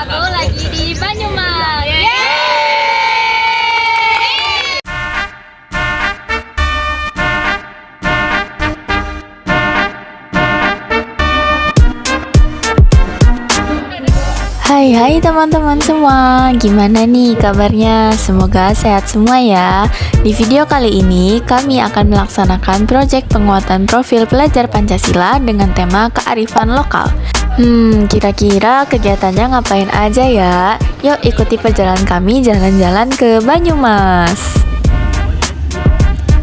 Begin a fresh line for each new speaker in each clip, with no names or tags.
aku lagi di Banyumas. Yeay!
Hai teman-teman semua, gimana nih kabarnya? Semoga sehat semua ya. Di video kali ini kami akan melaksanakan proyek penguatan profil pelajar Pancasila dengan tema kearifan lokal. Kira-kira kegiatannya ngapain aja ya? Yuk ikuti perjalanan kami jalan-jalan ke Banyumas.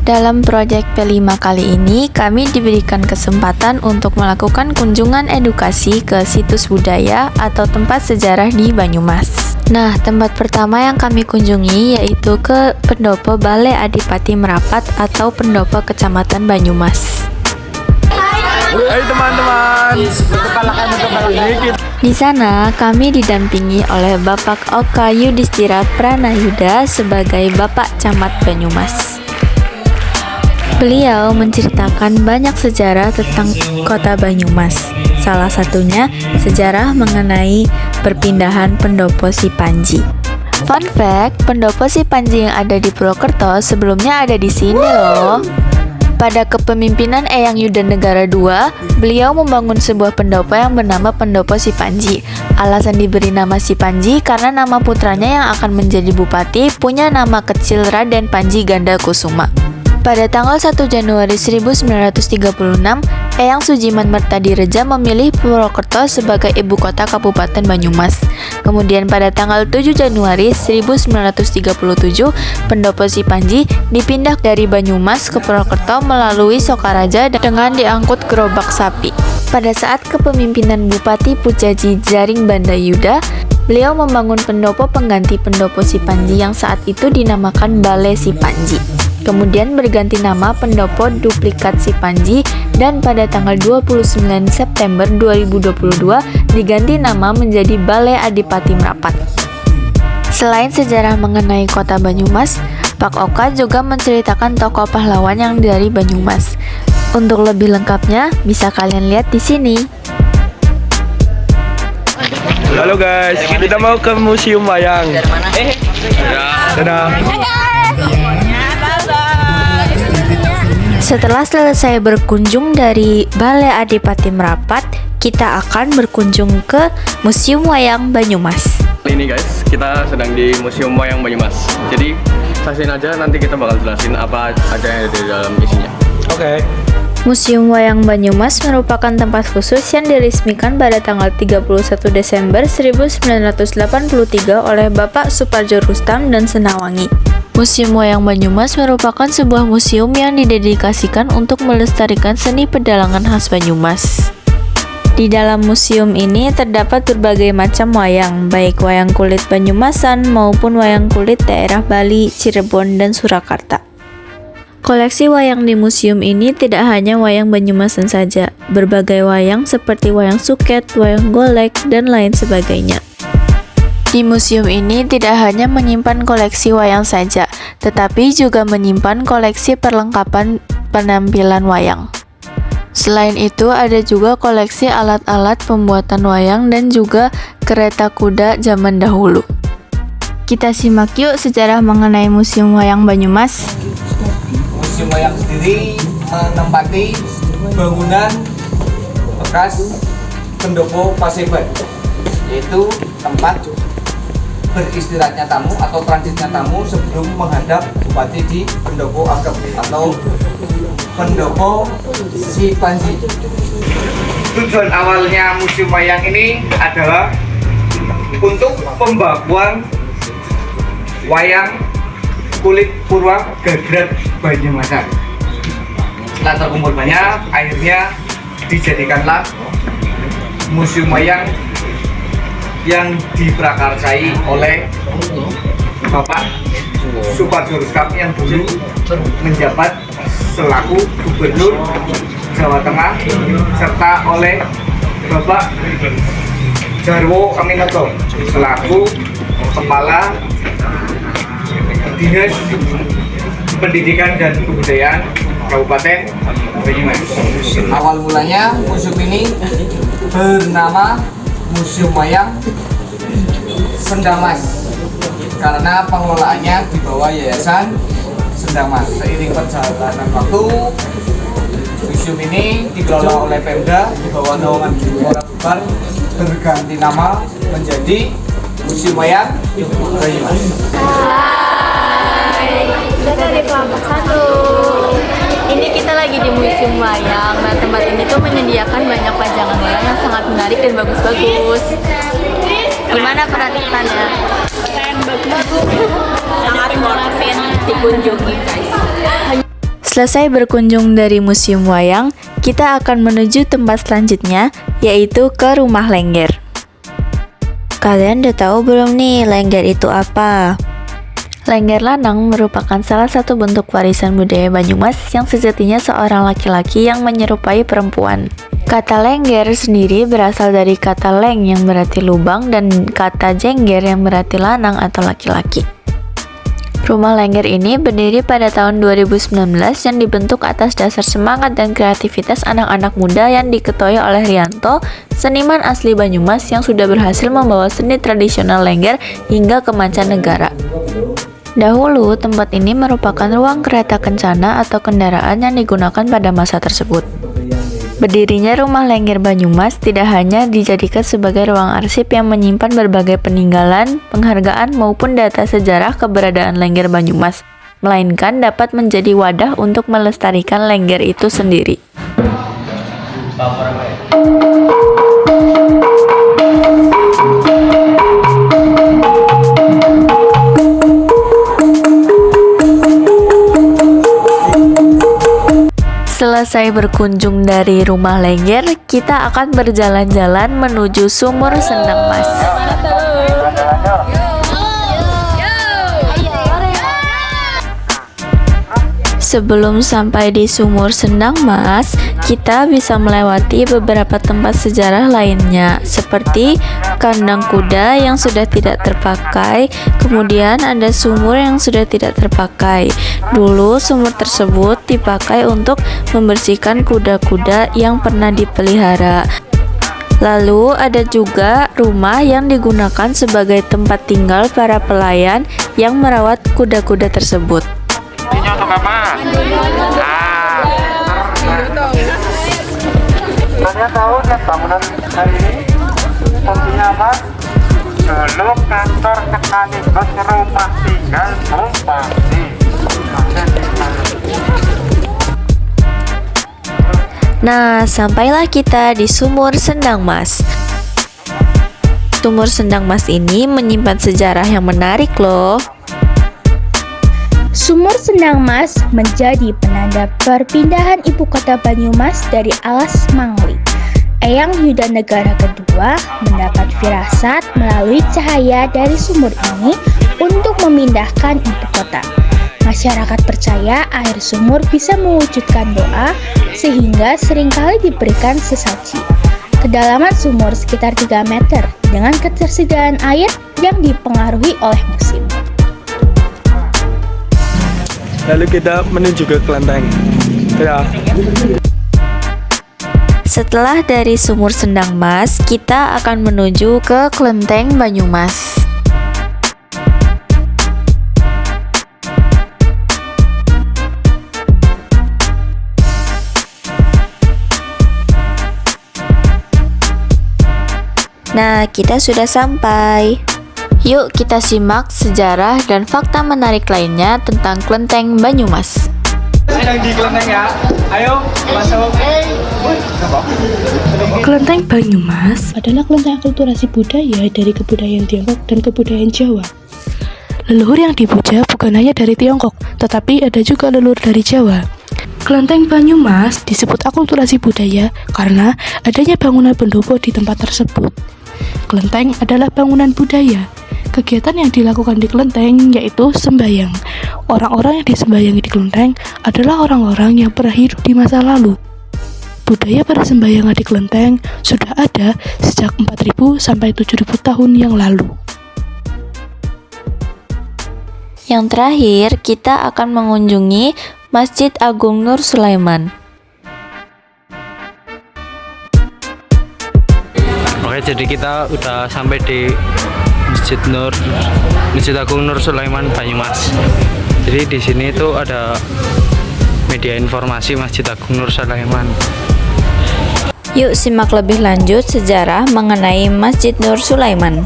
Dalam proyek P5 kali ini, kami diberikan kesempatan untuk melakukan kunjungan edukasi ke situs budaya atau tempat sejarah di Banyumas. Nah, tempat pertama yang kami kunjungi yaitu ke Pendopo Balai Adipati Merapat atau Pendopo Kecamatan Banyumas.
Hai teman-teman,
Di sana, kami didampingi oleh Bapak Oka Yudhistira Pranayuda sebagai Bapak Camat Banyumas. Beliau menceritakan banyak sejarah tentang kota Banyumas. Salah satunya sejarah mengenai perpindahan Pendopo Sipanji. Fun fact, Pendopo Sipanji yang ada di Purwokerto sebelumnya ada di sini loh. Pada kepemimpinan Eyang Yudanegara II, beliau membangun sebuah pendopo yang bernama Pendopo Sipanji. Alasan diberi nama Sipanji karena nama putranya yang akan menjadi bupati punya nama kecil Raden Panji Ganda Kusuma. Pada tanggal 1 Januari 1936, Eyang Sujiman Mertadireja memilih Purwokerto sebagai ibu kota Kabupaten Banyumas. Kemudian pada tanggal 7 Januari 1937, Pendopo Sipanji dipindah dari Banyumas ke Purwokerto melalui Sokaraja dengan diangkut gerobak sapi. Pada saat kepemimpinan Bupati Pujaji Jaring Bandayuda, beliau membangun pendopo pengganti Pendopo Sipanji yang saat itu dinamakan Balai Sipanji. Kemudian berganti nama Pendopo Duplikat Sipanji dan pada tanggal 29 September 2022 diganti nama menjadi Balai Adipati Merapat. Selain sejarah mengenai kota Banyumas, Pak Oka juga menceritakan tokoh pahlawan yang dari Banyumas. Untuk lebih lengkapnya bisa kalian lihat di sini.
halo guys, kita mau ke Museum Wayang. Dadah.
Setelah selesai berkunjung dari Balai Adipati Merapat, kita akan berkunjung ke Museum Wayang Banyumas.
Ini guys, kita sedang di Museum Wayang Banyumas. Jadi saksiin aja, nanti kita bakal jelasin apa aja yang ada di dalam isinya. Oke.
Museum Wayang Banyumas merupakan tempat khusus yang diresmikan pada tanggal 31 Desember 1983 oleh Bapak Suparjo Rustam dan Senawangi. Museum Wayang Banyumas merupakan sebuah museum yang didedikasikan untuk melestarikan seni pedalangan khas Banyumas. Di dalam museum ini terdapat berbagai macam wayang, baik wayang kulit Banyumasan maupun wayang kulit daerah Bali, Cirebon, dan Surakarta. Koleksi wayang di museum ini tidak hanya wayang Banyumasan saja, berbagai wayang seperti wayang suket, wayang golek, dan lain sebagainya. Di museum ini tidak hanya menyimpan koleksi wayang saja, tetapi juga menyimpan koleksi perlengkapan penampilan wayang. Selain itu, ada juga koleksi alat-alat pembuatan wayang dan juga kereta kuda zaman dahulu. Kita simak yuk sejarah mengenai Museum Wayang Banyumas.
Museum Wayang sendiri menempati bangunan bekas Pendopo Paseban, yaitu tempat beristirahatnya tamu atau transitnya tamu sebelum menghadap bupati di Pendopo Ageng atau Pendopo Sipanji. Tujuan awalnya Museum Wayang ini adalah untuk pembakuan wayang kulit purwa Gagrat Banyumasan. Setelah terkumpul banyak, akhirnya dijadikanlah Museum Wayang yang diprakarsai oleh Bapak Suparjo Rustam yang dulu menjabat selaku Gubernur Jawa Tengah, serta oleh Bapak Jarwo Aminoto selaku Kepala Dinas Pendidikan dan Kebudayaan Kabupaten Banyumas. Awal mulanya museum ini bernama Museum Wayang Sendang Mas, karena pengelolaannya di bawah Yayasan Sendang Mas. Seiring perjalanan waktu, museum ini dikelola oleh Pemda di bawah naungan Kota Tuban berganti nama menjadi Museum Wayang Banyumas.
Kita dari kelompok 1. Ini kita lagi di Museum Wayang. Nah, tempat ini tuh menyediakan banyak pajangan wayang yang sangat menarik dan bagus-bagus. Gimana penampilannya? Sangat worth it dikunjungi, guys.
Selesai berkunjung dari Museum Wayang, kita akan menuju tempat selanjutnya, yaitu ke Rumah Lengger. Kalian udah tahu belum nih, lengger itu apa? Lengger lanang merupakan salah satu bentuk warisan budaya Banyumas yang sejatinya seorang laki-laki yang menyerupai perempuan. Kata lengger sendiri berasal dari kata leng yang berarti lubang dan kata jengger yang berarti lanang atau laki-laki. Rumah Lengger ini berdiri pada tahun 2019 yang dibentuk atas dasar semangat dan kreativitas anak-anak muda yang diketuai oleh Rianto, seniman asli Banyumas yang sudah berhasil membawa seni tradisional Lengger hingga ke mancanegara. Dahulu, tempat ini merupakan ruang kereta kencana atau kendaraan yang digunakan pada masa tersebut. Berdirinya Rumah Lengger Banyumas tidak hanya dijadikan sebagai ruang arsip yang menyimpan berbagai peninggalan, penghargaan maupun data sejarah keberadaan Lengger Banyumas, melainkan dapat menjadi wadah untuk melestarikan Lengger itu sendiri. Selesai berkunjung dari Rumah Lengger, kita akan berjalan-jalan menuju Sumur Sendang Mas. Sebelum sampai di Sumur Sendang Mas, kita bisa melewati beberapa tempat sejarah lainnya, seperti kandang kuda yang sudah tidak terpakai, kemudian ada sumur yang sudah tidak terpakai. Dulu sumur tersebut dipakai untuk membersihkan kuda-kuda yang pernah dipelihara. Lalu ada juga rumah yang digunakan sebagai tempat tinggal para pelayan yang merawat kuda-kuda tersebut.
Ini untuk apa? Kalian tahu lihat bangunan hari ini fungsinya apa? Dulu kantor sekaligus rumah tinggal bupati.
Nah, sampailah kita di Sumur Sendang Mas. Sumur Sendang Mas ini menyimpan sejarah yang menarik loh.
Sumur Sendang Mas menjadi penanda perpindahan ibu kota Banyumas dari Alas Mangli. Eyang Yudanegara II mendapat firasat melalui cahaya dari sumur ini untuk memindahkan ibu kota. Masyarakat percaya air sumur bisa mewujudkan doa sehingga seringkali diberikan sesaji. Kedalaman sumur sekitar 3 meter dengan ketersediaan air yang dipengaruhi oleh musim.
Lalu kita menuju ke kelenteng. Ya.
Setelah dari Sumur Sendang Mas, kita akan menuju ke Kelenteng Banyumas. Nah, kita sudah sampai. Yuk kita simak sejarah dan fakta menarik lainnya tentang Kelenteng Banyumas.
Sedang di kelenteng ya. Ayo masuk.
Kelenteng Banyumas adalah kelenteng akulturasi budaya dari kebudayaan Tiongkok dan kebudayaan Jawa. Leluhur yang dipuja bukan hanya dari Tiongkok, tetapi ada juga leluhur dari Jawa. Kelenteng Banyumas disebut akulturasi budaya karena adanya bangunan pendopo di tempat tersebut. Kelenteng adalah bangunan budaya. Kegiatan yang dilakukan di kelenteng yaitu sembahyang. Orang-orang yang disembayangi di kelenteng adalah orang-orang yang pernah hidup di masa lalu. Budaya persembahyangan di kelenteng sudah ada sejak 4.000 sampai 7.000 tahun yang lalu.
Yang terakhir, kita akan mengunjungi Masjid Agung Nur Sulaiman.
Oke, jadi kita udah sampai di
Masjid Agung Nur Sulaiman Banyumas. Jadi di sini tuh ada media informasi Masjid Agung Nur Sulaiman.
Yuk simak lebih lanjut sejarah mengenai Masjid Nur Sulaiman.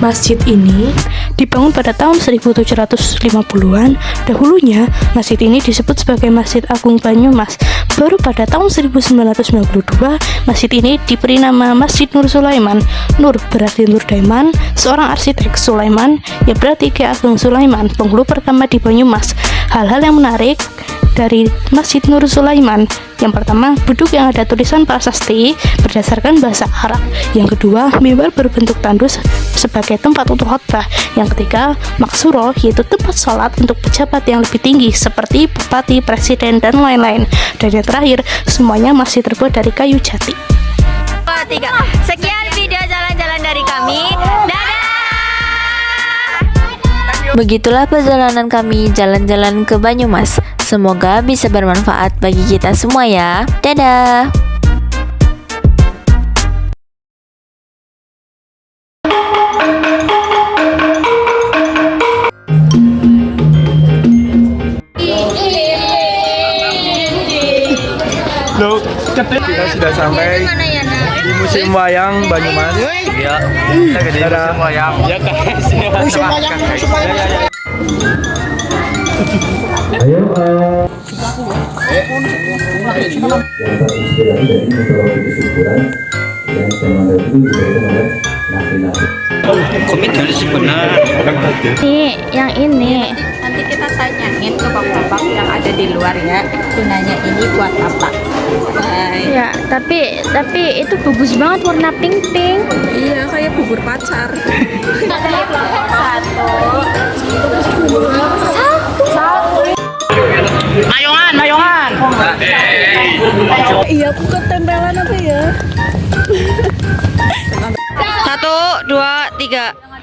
Masjid ini dibangun pada tahun 1750-an. Dahulunya, masjid ini disebut sebagai Masjid Agung Banyumas. Baru pada tahun 1992, masjid ini diberi nama Masjid Nur Sulaiman. Nur berarti Nur Daiman, seorang arsitek. Sulaiman, ya berarti Ki Ageng Sulaiman, penghulu pertama di Banyumas. Hal-hal yang menarik dari Masjid Nur Sulaiman: yang pertama, beduk yang ada tulisan prasasti berdasarkan bahasa Arab. Yang kedua, mimbar berbentuk tandus sebagai tempat untuk khotbah. Yang ketiga, maksuro, yaitu tempat sholat untuk pejabat yang lebih tinggi seperti bupati, presiden, dan lain-lain. Dan yang terakhir, semuanya masih terbuat dari kayu jati.
2, 3. Sekian video jalan-jalan dari kami. Dadah!
Begitulah perjalanan kami jalan-jalan ke Banyumas. Semoga bisa bermanfaat bagi kita semua ya. Dadah!
Loh, kita sudah sampai di Museum Wayang Banyumas.
Ya, kita ke Museum Wayang. Ya guys. Museum Wayang.
Ayo, yang terinspirasi dari mitologi kesuburan yang zaman dahulu diberikan oleh nabi-nabi.
Komit dari sebenar.
Nih, yang ini.
Nanti kita tanyain ke bapak-bapak yang ada di luar ya, gunanya ini buat apa. Bye.
Ya, tapi itu bagus banget warna pink-pink.
Iya, kayak bubur pacar.
Mayongan.
Iya, aku ketempelan apa ya?
1, 2, 3.